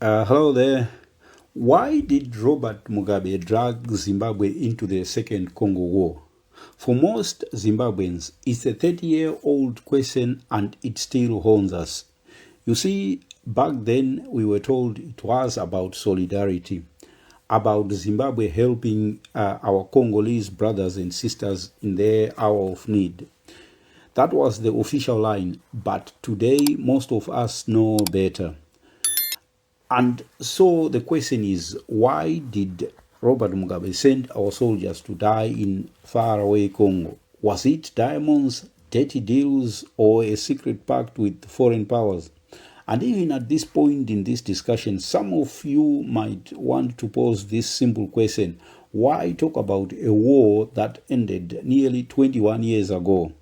Hello there. Why did Robert Mugabe drag Zimbabwe into the Second Congo War? For most Zimbabweans, it's a 30-year-old question and it still haunts us. You see, back then we were told it was about solidarity, about Zimbabwe helping our Congolese brothers and sisters in their hour of need. That was the official line, but today most of us know better. And so the question is, why did Robert Mugabe send our soldiers to die in faraway Congo? Was it diamonds, dirty deals, or a secret pact with foreign powers? And even at this point in this discussion, some of you might want to pose this simple question: why talk about a war that ended nearly 21 years ago?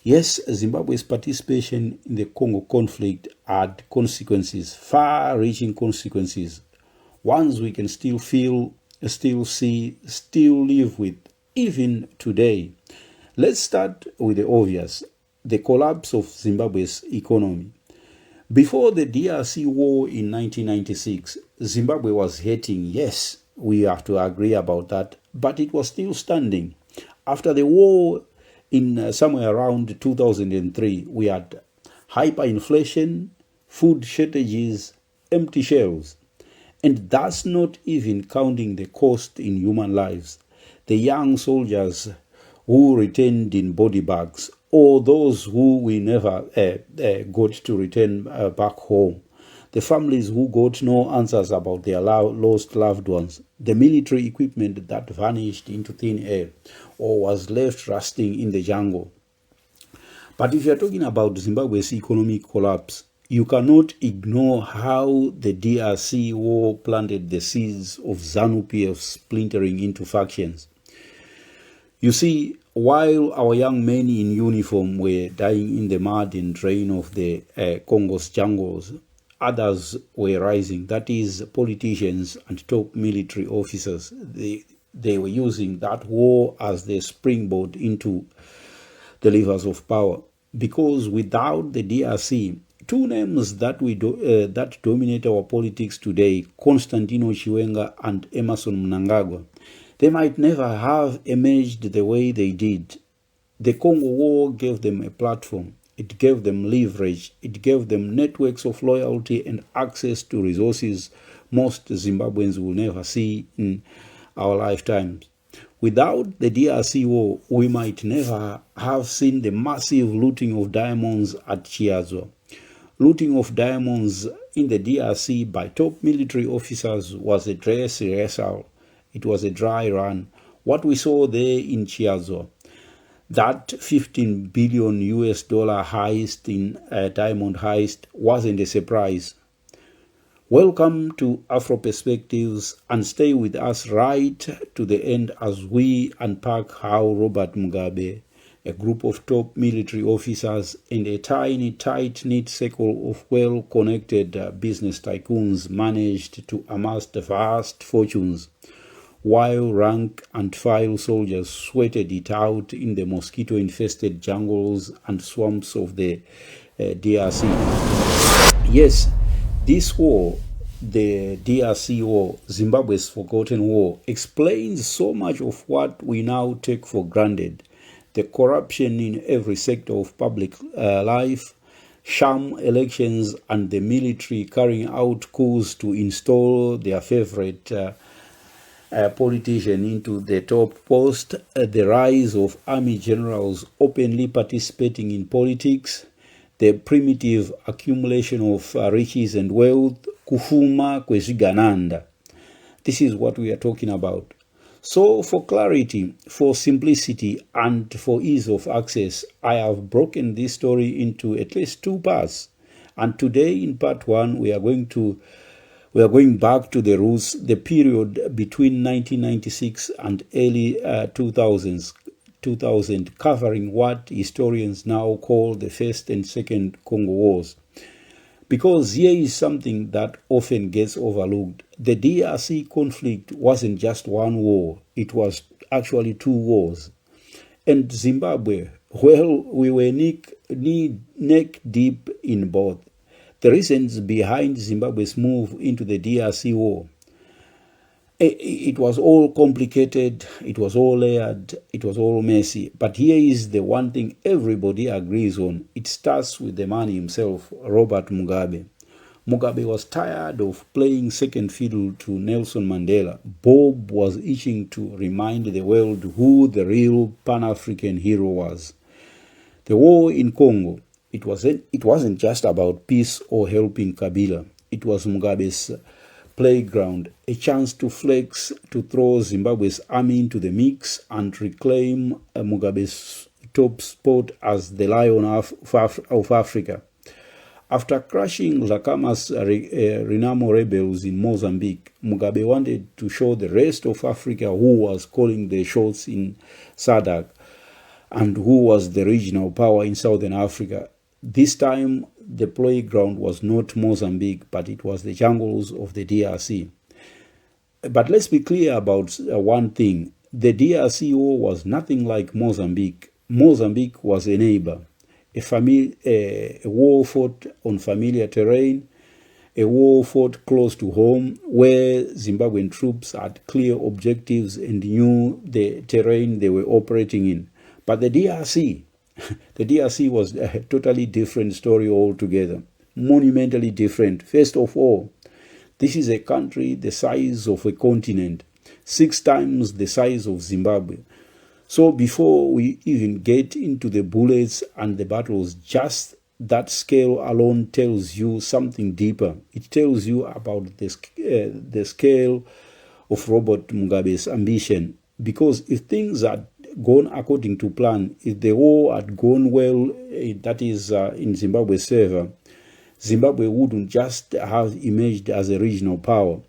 Yes, Zimbabwe's participation in the Congo conflict had consequences, far-reaching consequences, ones we can still feel, still see, still live with, even today. Let's start with the obvious: the collapse of Zimbabwe's economy. Before the DRC war in 1996, Zimbabwe was hurting. Yes, we have to agree about that, but it was still standing. After the war, in somewhere around 2003, we had hyperinflation, food shortages, empty shelves. And that's not even counting the cost in human lives. The young soldiers who returned in body bags, or those who we never got to return back home. The families who got no answers about their lost loved ones. The military equipment that vanished into thin air or was left rusting in the jungle. But if you're talking about Zimbabwe's economic collapse, you cannot ignore how the DRC war planted the seeds of ZANU-PF splintering into factions. You see, while our young men in uniform were dying in the mud and rain of the Congo's jungles, others were rising. That is, politicians and top military officers. They were using that war as the springboard into the levers of power. Because without the DRC, two names that that dominate our politics today, Constantino Chiwenga and Emerson Mnangagwa, they might never have emerged the way they did. The Congo War gave them a platform. It gave them leverage. It gave them networks of loyalty and access to resources most Zimbabweans will never see in our lifetimes. Without the DRC war, we might never have seen the massive looting of diamonds at Chiazwa. Looting of diamonds in the DRC by top military officers was a dress rehearsal. It was a dry run. What we saw there in Chiazwa, that 15 billion US dollar heist in diamond heist, wasn't a surprise. Welcome to Afro Perspectives, and stay with us right to the end as we unpack how Robert Mugabe, a group of top military officers, and a tiny, tight-knit circle of well-connected business tycoons managed to amass vast fortunes, while rank-and-file soldiers sweated it out in the mosquito-infested jungles and swamps of the DRC. Yes, this war, the DRC war, Zimbabwe's forgotten war, explains so much of what we now take for granted. The corruption in every sector of public life, sham elections, and the military carrying out coups to install their favorite politician into the top post, the rise of army generals openly participating in politics, the primitive accumulation of riches and wealth, kufuma kwezvigananda. This is what we are talking about. So for clarity, for simplicity, and for ease of access, I have broken this story into at least two parts. And today in part one, we are going back to the roots, the period between 1996 and early 2000, covering what historians now call the First and Second Congo Wars. Because here is something that often gets overlooked. The DRC conflict wasn't just one war, it was actually two wars. And Zimbabwe, well, we were neck deep in both. The reasons behind Zimbabwe's move into the DRC war. It was all complicated, it was all layered, it was all messy. But here is the one thing everybody agrees on. It starts with the man himself, Robert Mugabe. Mugabe was tired of playing second fiddle to Nelson Mandela. Bob was itching to remind the world who the real Pan-African hero was. The war in Congo, it wasn't just about peace or helping Kabila. It was Mugabe's playground, a chance to flex, to throw Zimbabwe's army into the mix and reclaim Mugabe's top spot as the lion of Africa. After crushing Lacama's Renamo rebels in Mozambique, Mugabe wanted to show the rest of Africa who was calling the shots in SADC and who was the regional power in Southern Africa. This time, the playground was not Mozambique, but it was the jungles of the DRC. But let's be clear about one thing. The DRC war was nothing like Mozambique. Mozambique was a neighbor. A war fought on familiar terrain, a war fought close to home, where Zimbabwean troops had clear objectives and knew the terrain they were operating in. But the DRC was a totally different story altogether, monumentally different. First of all, this is a country the size of a continent, 6 times the size of Zimbabwe. So before we even get into the bullets and the battles, just that scale alone tells you something deeper. It tells you about the scale of Robert Mugabe's ambition. Because if things had gone according to plan, if the war had gone well, that is in Zimbabwe's favor, Zimbabwe wouldn't just have emerged as a regional power.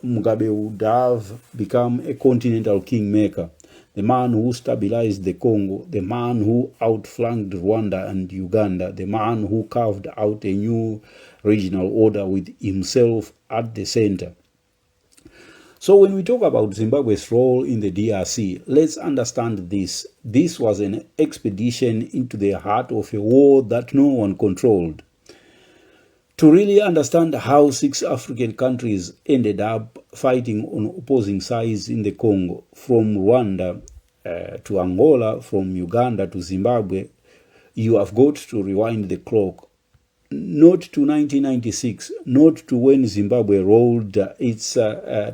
Mugabe would have become a continental kingmaker, the man who stabilized the Congo, the man who outflanked Rwanda and Uganda, the man who carved out a new regional order with himself at the center. So when we talk about Zimbabwe's role in the DRC, let's understand this. This was an expedition into the heart of a war that no one controlled. To really understand how 6 African countries ended up fighting on opposing sides in the Congo, from Rwanda to Angola, from Uganda to Zimbabwe, you have got to rewind the clock. Not to 1996, not to when Zimbabwe rolled its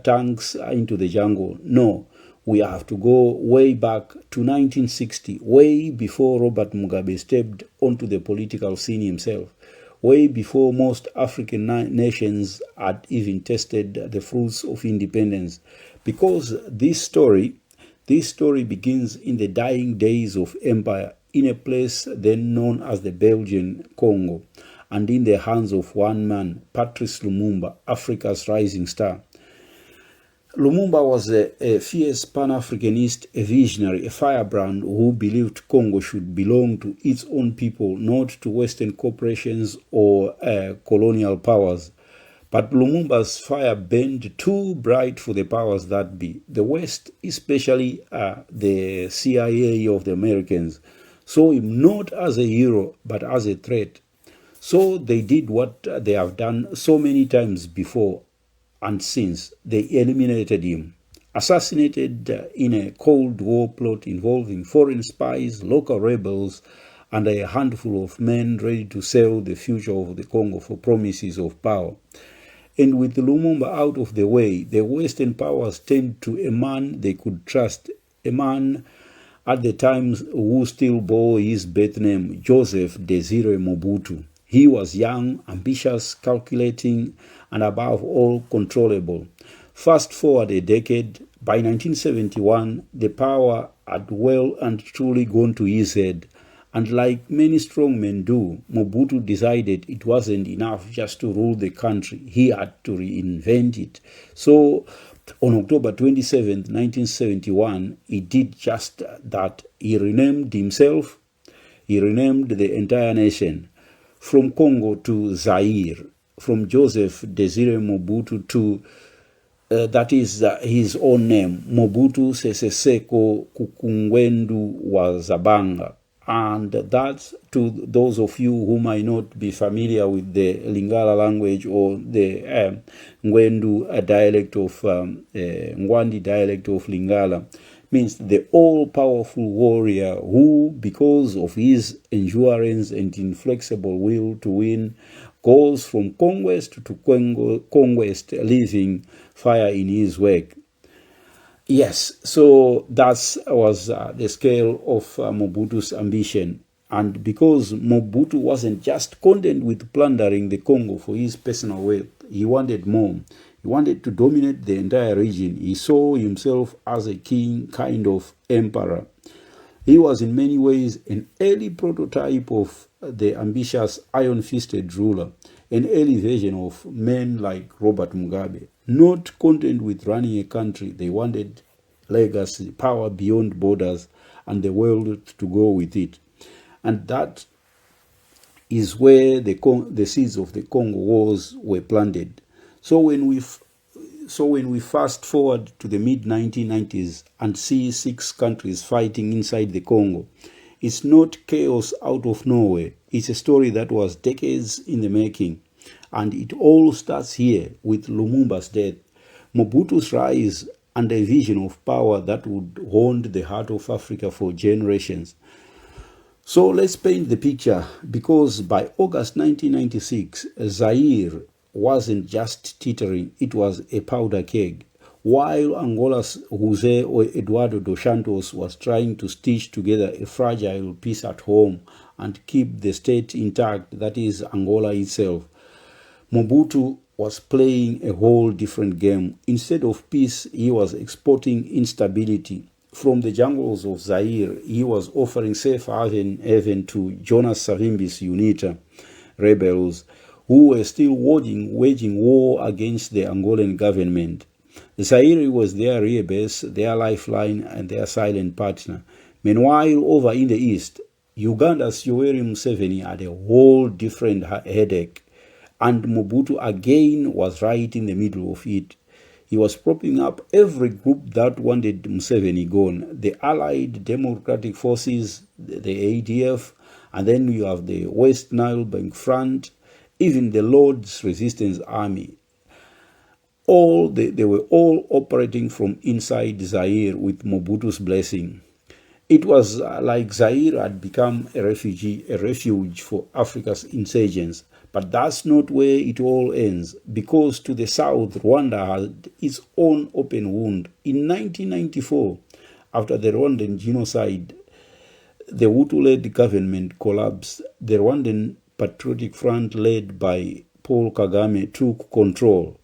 tanks into the jungle. No, we have to go way back to 1960, way before Robert Mugabe stepped onto the political scene himself, way before most African nations had even tasted the fruits of independence. Because this story begins in the dying days of empire in a place then known as the Belgian Congo, and in the hands of one man, Patrice Lumumba, Africa's rising star. Lumumba was a fierce Pan-Africanist, a visionary, a firebrand who believed Congo should belong to its own people, not to Western corporations or colonial powers. But Lumumba's fire burned too bright for the powers that be, the West, especially the CIA of the Americans, saw him not as a hero, but as a threat. So they did what they have done so many times before and since. They eliminated him, assassinated in a Cold War plot involving foreign spies, local rebels, and a handful of men ready to sell the future of the Congo for promises of power. And with Lumumba out of the way, the Western powers turned to a man they could trust, a man at the time who still bore his birth name, Joseph Desire Mobutu. He was young, ambitious, calculating, and above all, controllable. Fast forward a decade, by 1971, the power had well and truly gone to his head. And like many strong men do, Mobutu decided it wasn't enough just to rule the country. He had to reinvent it. So on October 27, 1971, he did just that. He renamed himself, he renamed the entire nation, from Congo to Zaire, from Joseph Desire Mobutu to, that is his own name, Mobutu Sese Seko Kukungwendu wa Zabanga. And that's, to those of you who might not be familiar with the Lingala language or the Ngwendu dialect of Ngwandi dialect of Lingala, means the all-powerful warrior who, because of his endurance and inflexible will to win, goes from conquest to conquest, leaving fire in his wake. Yes, so that was the scale of Mobutu's ambition. And because Mobutu wasn't just content with plundering the Congo for his personal wealth, he wanted more. He wanted to dominate the entire region. He saw himself as a king, kind of emperor. He was in many ways an early prototype of the ambitious iron-fisted ruler, an early version of men like Robert Mugabe. Not content with running a country, they wanted legacy, power beyond borders, and the world to go with it. And that is where the seeds of the Congo Wars were planted. So when we fast forward to the mid-1990s and see 6 countries fighting inside the Congo, it's not chaos out of nowhere. It's a story that was decades in the making. And it all starts here with Lumumba's death, Mobutu's rise, and a vision of power that would haunt the heart of Africa for generations. So let's paint the picture, because by August 1996, Zaire wasn't just teetering, it was a powder keg. While Angola's José Eduardo dos Santos was trying to stitch together a fragile peace at home and keep the state intact, that is Angola itself, Mobutu was playing a whole different game. Instead of peace, he was exporting instability. From the jungles of Zaire, he was offering safe haven to Jonas Savimbi's UNITA rebels, who were still waging war against the Angolan government. Zaire was their rear base, their lifeline, and their silent partner. Meanwhile, over in the east, Uganda's Yoweri Museveni had a whole different headache. And Mobutu again was right in the middle of it. He was propping up every group that wanted Museveni gone. The Allied Democratic Forces, the ADF, and then you have the West Nile Bank Front, even the Lord's Resistance Army. They were all operating from inside Zaire with Mobutu's blessing. It was like Zaire had become a refuge for Africa's insurgents. But that's not where it all ends, because to the south, Rwanda had its own open wound. In 1994, after the Rwandan genocide, the Hutu-led government collapsed. The Rwandan Patriotic Front, led by Paul Kagame, took control.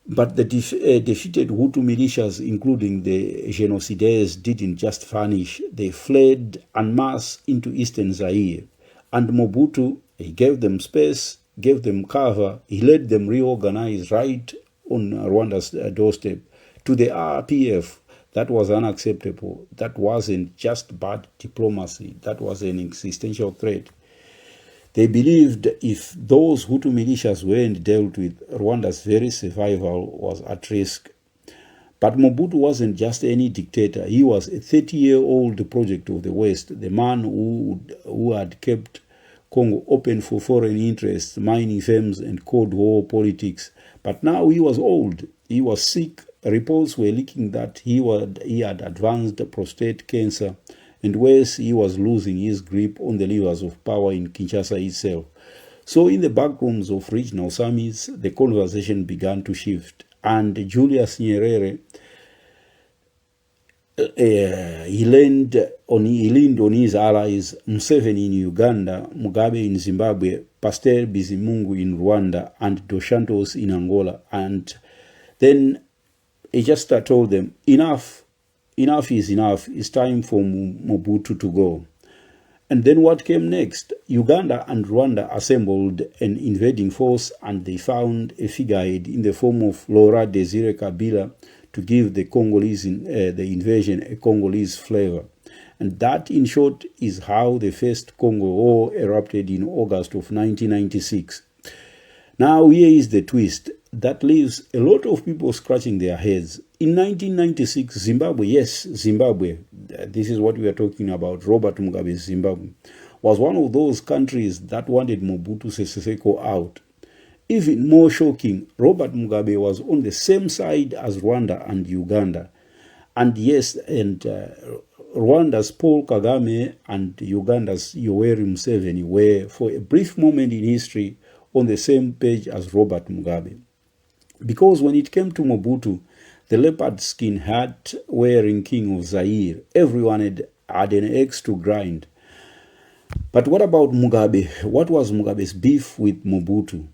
But the defeated Hutu militias, including the genocidaires, didn't just vanish. They fled en masse into eastern Zaire. And Mobutu, he gave them space, gave them cover. He let them reorganize right on Rwanda's doorstep. To the RPF, that was unacceptable. That wasn't just bad diplomacy. That was an existential threat. They believed if those Hutu militias weren't dealt with, Rwanda's very survival was at risk. But Mobutu wasn't just any dictator. He was a 30-year-old project of the West, the man who had kept Congo open for foreign interests, mining firms, and Cold War politics. But now he was old. He was sick. Reports were leaking that he had advanced prostate cancer, and worse, he was losing his grip on the levers of power in Kinshasa itself. So in the backrooms of regional summits, the conversation began to shift. And Julius Nyerere, he leaned on his allies, Museveni in Uganda, Mugabe in Zimbabwe, Pasteur Bizimungu in Rwanda, and Dos Santos in Angola. And then he just told them, enough is enough. It's time for Mobutu to go. And then what came next? Uganda and Rwanda assembled an invading force, and they found a figurehead in the form of Laurent Désiré Kabila to give the Congolese the invasion a Congolese flavor. And that, in short, is how the First Congo War erupted in August of 1996. Now, here is the twist that leaves a lot of people scratching their heads. In 1996, Zimbabwe, this is what we are talking about, Robert Mugabe's Zimbabwe, was one of those countries that wanted Mobutu Sese Seko out. Even more shocking, Robert Mugabe was on the same side as Rwanda and Uganda. And yes, Rwanda's Paul Kagame and Uganda's Yoweri Museveni were, for a brief moment in history, on the same page as Robert Mugabe. Because when it came to Mobutu, the leopard skin hat-wearing king of Zaire, everyone had an axe to grind. But what about Mugabe? What was Mugabe's beef with Mobutu?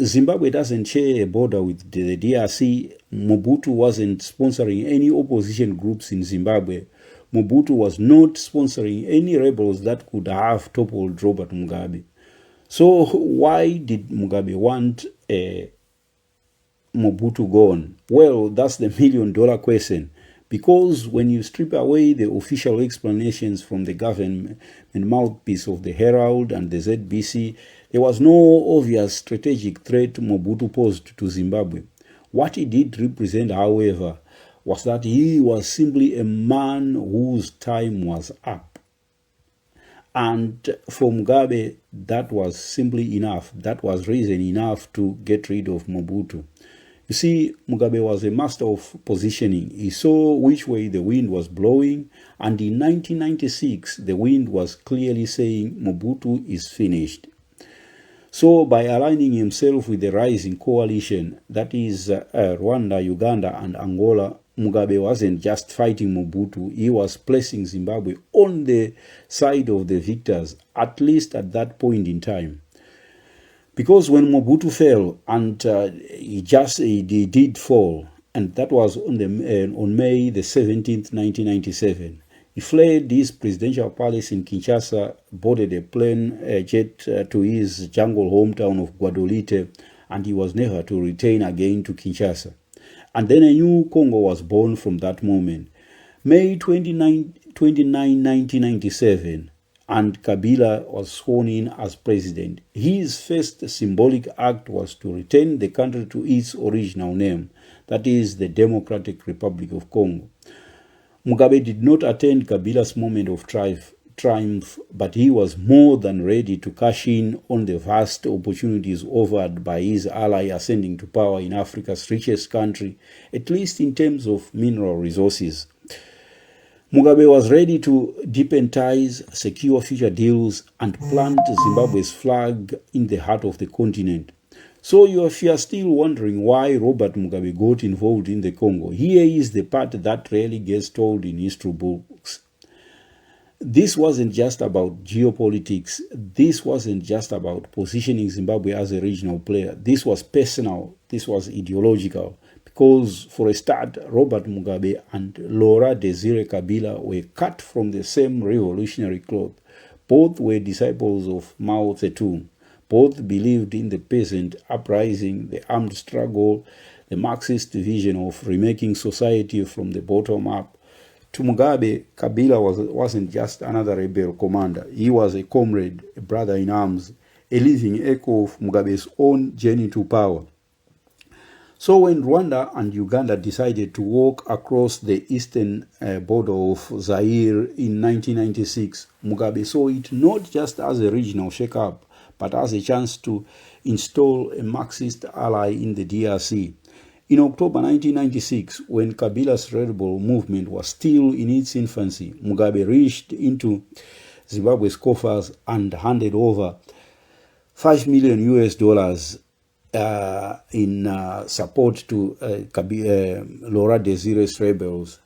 Zimbabwe doesn't share a border with the DRC. Mobutu wasn't sponsoring any opposition groups in Zimbabwe. Mobutu was not sponsoring any rebels that could have toppled Robert Mugabe. So why did Mugabe want Mobutu gone? Well, that's the million-dollar question. Because when you strip away the official explanations from the government mouthpiece of the Herald and the ZBC, there was no obvious strategic threat Mobutu posed to Zimbabwe. What he did represent, however, was that he was simply a man whose time was up. And for Mugabe, that was simply enough. That was reason enough to get rid of Mobutu. You see, Mugabe was a master of positioning. He saw which way the wind was blowing, and in 1996, the wind was clearly saying Mobutu is finished. So by aligning himself with the rising coalition, that is Rwanda, Uganda, and Angola, Mugabe wasn't just fighting Mobutu, he was placing Zimbabwe on the side of the victors, at least at that point in time. Because when Mobutu fell, and he did fall, and that was on May the 17th, 1997, he fled his presidential palace in Kinshasa, boarded a plane jet to his jungle hometown of Guadolite, and he was never to return again to Kinshasa. And then a new Congo was born from that moment. May 29, 1997, and Kabila was sworn in as president. His first symbolic act was to return the country to its original name, that is the Democratic Republic of Congo. Mugabe did not attend Kabila's moment of triumph, but he was more than ready to cash in on the vast opportunities offered by his ally ascending to power in Africa's richest country, at least in terms of mineral resources. Mugabe was ready to deepen ties, secure future deals, and plant Zimbabwe's flag in the heart of the continent. So if you are still wondering why Robert Mugabe got involved in the Congo, here is the part that rarely gets told in history books. This wasn't just about geopolitics. This wasn't just about positioning Zimbabwe as a regional player. This was personal. This was ideological. Because for a start, Robert Mugabe and Laurent Desire Kabila were cut from the same revolutionary cloth. Both were disciples of Mao Zedong. Both believed in the peasant uprising, the armed struggle, the Marxist vision of remaking society from the bottom up. To Mugabe, Kabila wasn't just another rebel commander. He was a comrade, a brother in arms, a living echo of Mugabe's own journey to power. So when Rwanda and Uganda decided to walk across the eastern border of Zaire in 1996, Mugabe saw it not just as a regional shake-up, but as a chance to install a Marxist ally in the DRC. In October 1996, when Kabila's rebel movement was still in its infancy, Mugabe reached into Zimbabwe's coffers and handed over $5 million in support to Laurent Desire's rebels.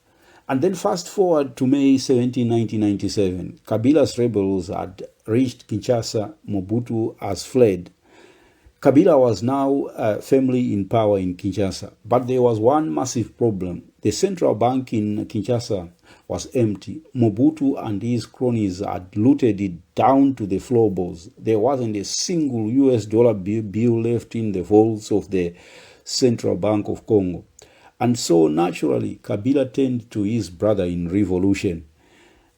And then fast forward to May 17, 1997, Kabila's rebels had reached Kinshasa, Mobutu has fled. Kabila was now firmly in power in Kinshasa, but there was one massive problem. The central bank in Kinshasa was empty. Mobutu and his cronies had looted it down to the floorboards. There wasn't a single US dollar bill left in the vaults of the Central Bank of Congo. And so naturally, Kabila turned to his brother in revolution.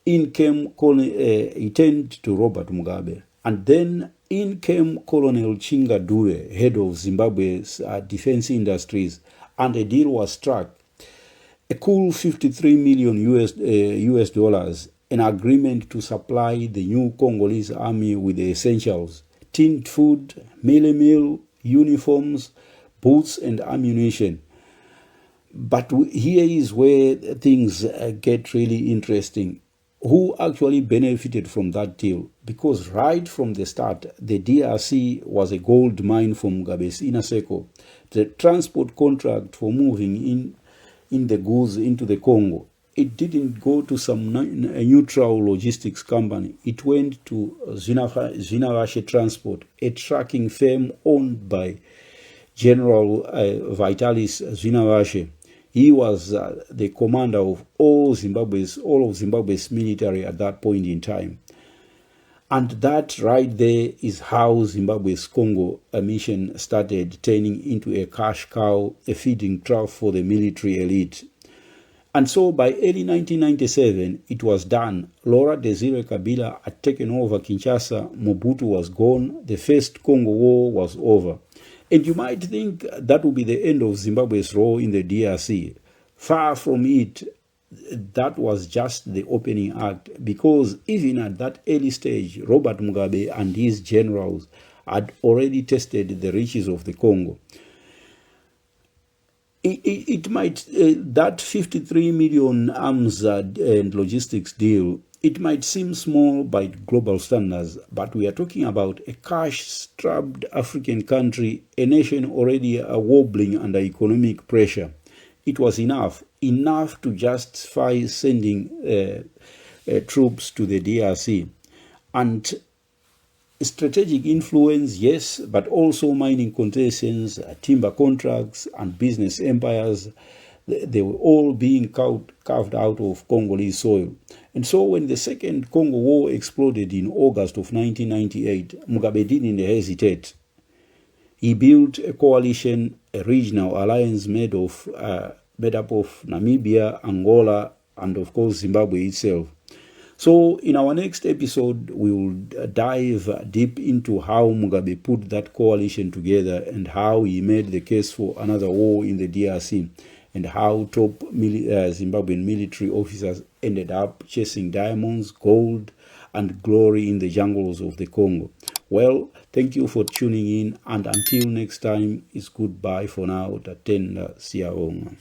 He turned to Robert Mugabe. And then in came Colonel Chinga Dube, head of Zimbabwe's defense industries, and a deal was struck. a cool 53 million US dollars, an agreement to supply the new Congolese army with the essentials, tinned food, meal, uniforms, boots and ammunition. But here is where things get really interesting. Who actually benefited from that deal? Because right from the start, the DRC was a gold mine for Mugabe's inner circle. The transport contract for moving in the goods into the Congo, it didn't go to some neutral logistics company. It went to Zimbabwe Transport, a trucking firm owned by General Vitalis Zimbabwe. He was the commander of all of Zimbabwe's military at that point in time. And that right there is how Zimbabwe's Congo mission started turning into a cash cow, a feeding trough for the military elite. And so by early 1997, it was done. Laurent Desire Kabila had taken over Kinshasa, Mobutu was gone, the First Congo War was over. And you might think that would be the end of Zimbabwe's role in the DRC. Far from it, that was just the opening act, because even at that early stage, Robert Mugabe and his generals had already tested the riches of the Congo. It might, that 53 million arms and logistics deal, it might seem small by global standards, but we are talking about a cash-strapped African country, a nation already wobbling under economic pressure. It was enough to justify sending troops to the DRC. And strategic influence, yes, but also mining concessions, timber contracts, and business empires, they were all being carved out of Congolese soil. And so when the Second Congo War exploded in August of 1998, Mugabe didn't hesitate. He built a coalition, a regional alliance made up of Namibia, Angola, and of course Zimbabwe itself. So in our next episode, we will dive deep into how Mugabe put that coalition together and how he made the case for another war in the DRC, and how top Zimbabwean military officers ended up chasing diamonds, gold, and glory in the jungles of the Congo. Well, thank you for tuning in, and until next time, it's goodbye for now. Tatenda siaonga.